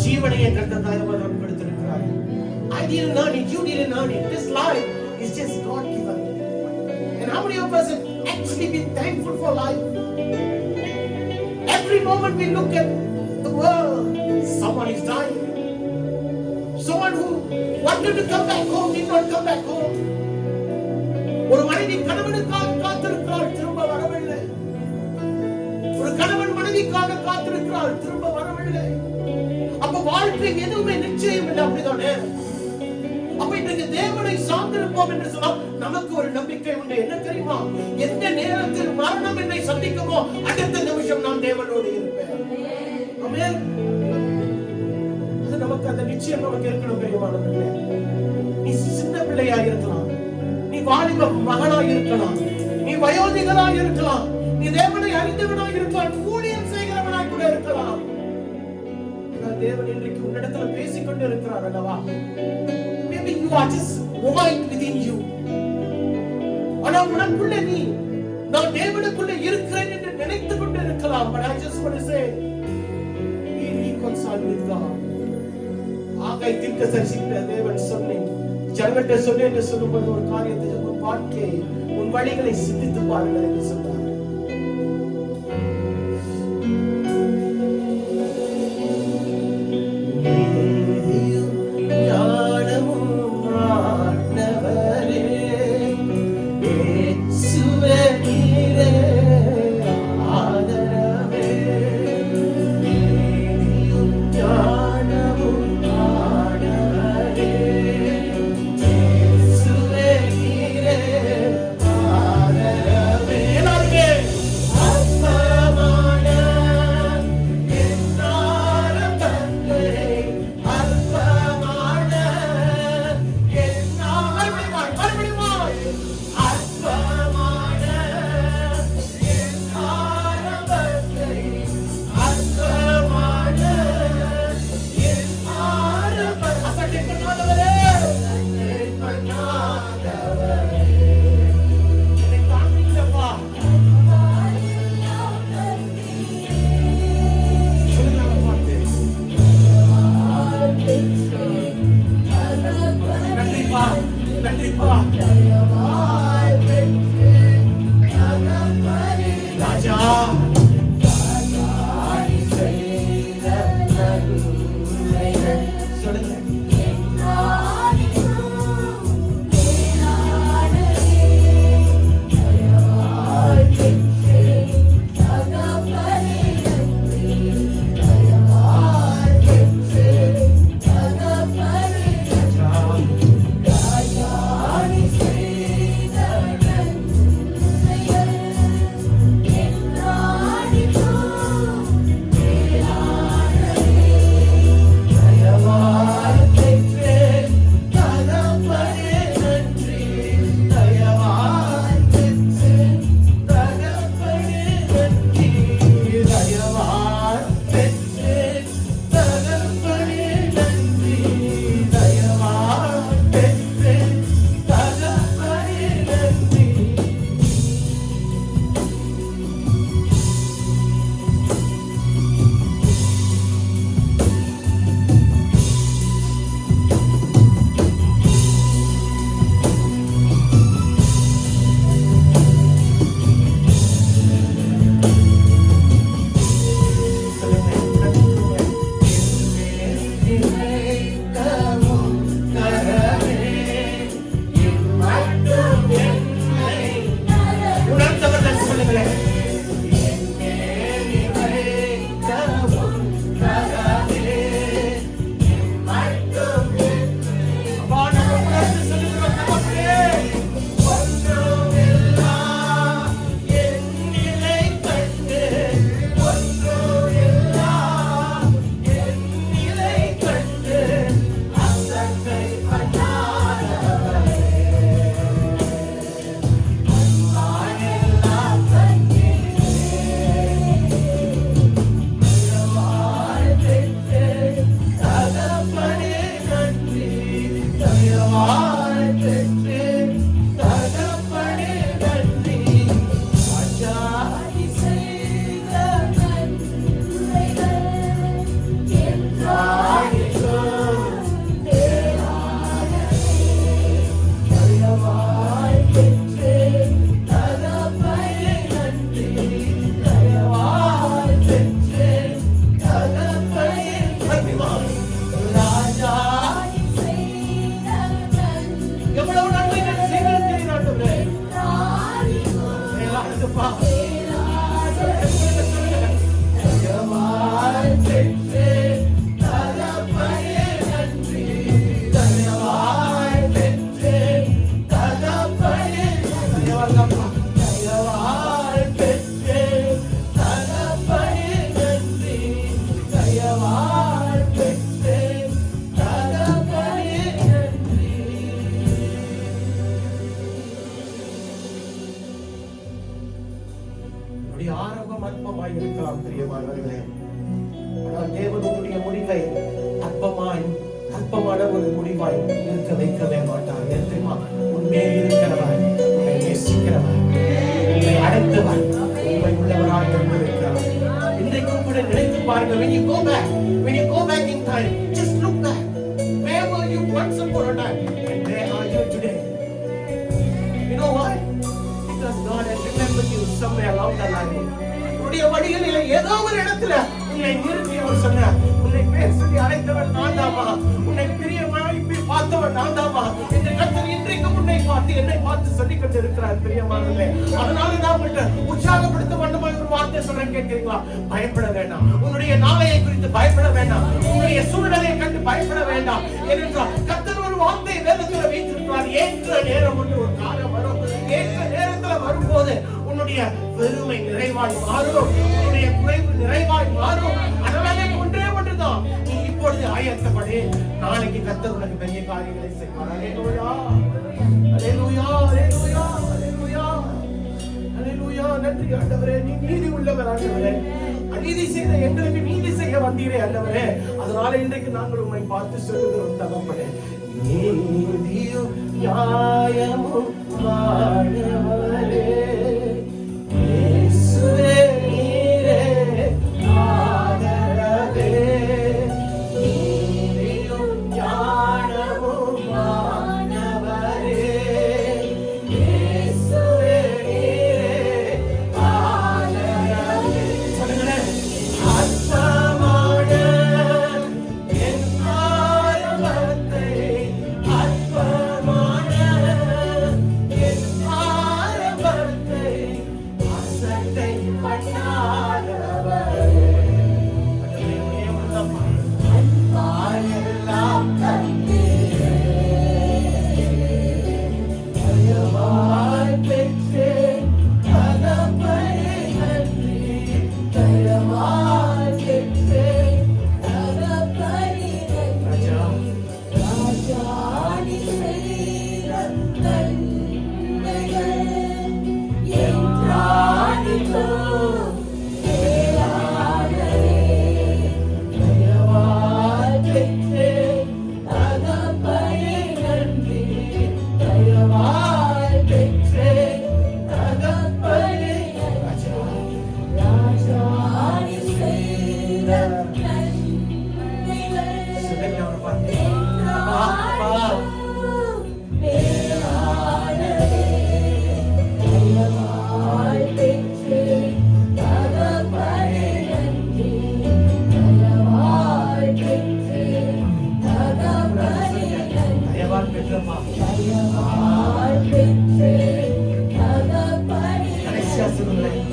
ஜீவனையை கர்த்தர் தயவாக கொடுத்திருக்கிறார். I didn't earn it, you didn't earn it. This life is just God given. And how many of us have actually been thankful for life? Every moment we look at the world, someone is dying. Someone who wanted to come back home did not come back home. ஒரு மனைவி கணவனுக்காக காத்திருக்கிறாள், திரும்ப வரவில்லை. ஒரு கணவன் மனைவிக்காக காத்திருக்கிறாள், திரும்ப வரவில்லை. அப்ப வாழ்க்கை எதுவுமே நிச்சயம் இல்லை, அப்படிதானே? அப்ப இன்றைக்கு தேவனை சார்ந்திருப்போம் என்று சொன்னால் நமக்கு ஒரு நம்பிக்கை உண்டு. என்ன தெரியுமா? எந்த நேரத்தில் மரணம் என்னை சந்திக்குமோ அடுத்த நிமிஷம் நான் தேவனோடு இருப்பேன். ஆமென். அது நமக்கு அந்த நிச்சயம் நமக்கு இருக்கணும். பெரியவானவர்களே, நீ சின்ன பிள்ளையா இருக்கலாம், நீ வாலிப மகனா இருக்கலாம், நீ வயோதிகனா இருக்கலாம், நீ தேவனை அறிந்தவனா இருக்கலாம், ஊழியம் செய்கிறவனாய் கூட இருக்கலாம். தேவன் இன்றைக்கு உன்னிடத்தில் பேசிக் கொண்டு இருக்கிறார் அல்லவா? Maybe you are just void within you. ஆனால் உனக்குள்ளே நீ நான் தேவனுக்குள்ளே இருக்கிறேன் என்று நினைத்துக் கொண்டு இருக்கலாம். But I just want to say, be reconciled with God. ஆகை தீர்க்கதரிசிக்கு தேவன் சொன்னேன், ஜனங்கள்ட்ட சொன்னேன் என்று சொல்லும்போது ஒரு காரியத்தை, உன் வாழ்க்கையை உன் வழிகளை சிந்தித்து பாருங்கள் என்று சொன்னார். உன்னுடைய ஆரம்பம் அற்பமாய் இருக்கலாம் பிரியமானவர்களே. ஆனால் தேவன் உன்னுடைய முடிவை அற்பமான ஒரு முடிவாய் இருக்க வைக்கவே மாட்டார். தெரியுமா? உண்மையில் இருக்கிறவர், உன்னை நேசிக்கிறவர், உன்னை அழைத்தவர், உண்மை உள்ளவராய் இருந்திருக்கிறார். இன்றைக்கும் கூட நினைத்து பாருங்க. When you go back in time, just look back. Where were you once upon a time and where are you today? You know why? Because God has remembered you somewhere along the line. உன்னுடைய வழிகளில் ஏதோ ஒரு இடத்துல உன்னை நிறுத்தி அவர் சொன்னார், உன்னை பேர் சொல்லி அழைத்தவன் நான் தாமா, உன்னை பிரியமாய் பார்த்தவன் நான் தாமா என்று கர்த்தர் இன்றைக்கும் உன்னை பார்த்து என்னை பார்த்து சொல்லிக் கொண்டு இருக்கிறார் பிரியமானவர்களே. அதனால நான் உங்களை உற்சாகப்படுத்த வேண்டும் ஒரு வார்த்தை சொல்றேன், கேட்கிறீங்களா? பயப்பட வேண்டாம். உன்னுடைய நாளையை குறித்து பயப்பட வேண்டாம். உன்னுடைய சூழ்நிலையை கண்டு பயப்பட வேண்டாம். ஏனென்றால் கர்த்தர் ஒரு வார்த்தை வேதத்தில் வைத்திருக்கிறார். ஏற்ற நேரம் ஒன்று ஒரு காலம் வரும். ஏற்ற நேரத்தில் வரும்போது உன்னுடைய வெறுமை நிறைவாய் மாறும், உன்னுடைய குறைவு நிறைவாய் மாறும். அதனால ஒன்றே ஒன்றுதான், நீ இப்பொழுது ஆயத்தப்படு. நாளைக்கு கர்த்தர் உனக்கு பெரிய காரியங்களை செய்வார். அல்லேலூயா, அல்லேலூயா, அல்லேலூயா, அல்லேலூயா, அல்லேலூயா. நன்றி ஆண்டவரே, நீ நீதி உள்ளவர் ஆண்டவரே. அநீதி செய்த எங்களுக்கு நீதி செய்ய வந்தீரே ஆண்டவரே. அதனால இன்றைக்கு நாங்கள் உம்மை பார்த்து சொல்லுகிறோம் தகப்பனே, நீதியும் நியாயமும் ஆண்டவரே. இயேசுவே நீரே ஆதரவே, நீதியும் ஞானமும் ஆண்டவரே. இயேசுவே நீரே ஆதரவே. சொல்லுங்களேன். அற்பமான என் ஆரம்பத்தை, அற்பமான என் ஆரம்பத்தை அசட்டை பண்ணாதவரே. அன்பாயெல்லாம் தந்தீரே, தயவாய் பெற்றேன் தகப்பனே நன்றி, தயவாய் பெற்றேன் தகப்பனே நன்றி. ராஜா நீ செய்த நன்மைகள் என்றானிலோ மேலானதே. தயவாய் பெற்றேன் தகப்பனே நன்றி, தயவாய் பெற்றேன் தகப்பனே நன்றி. ராஜா நீ செய்த நன்மைகள் மேலானதே. தயவாய் பெற்றேன் தகப்பனே நன்றி, தயவாய் பெற்றேன் தகப்பனே நன்றி. தயவாய் பெற்றேன் தகப்பனே. கடைசியா சொல்லுங்களேன்.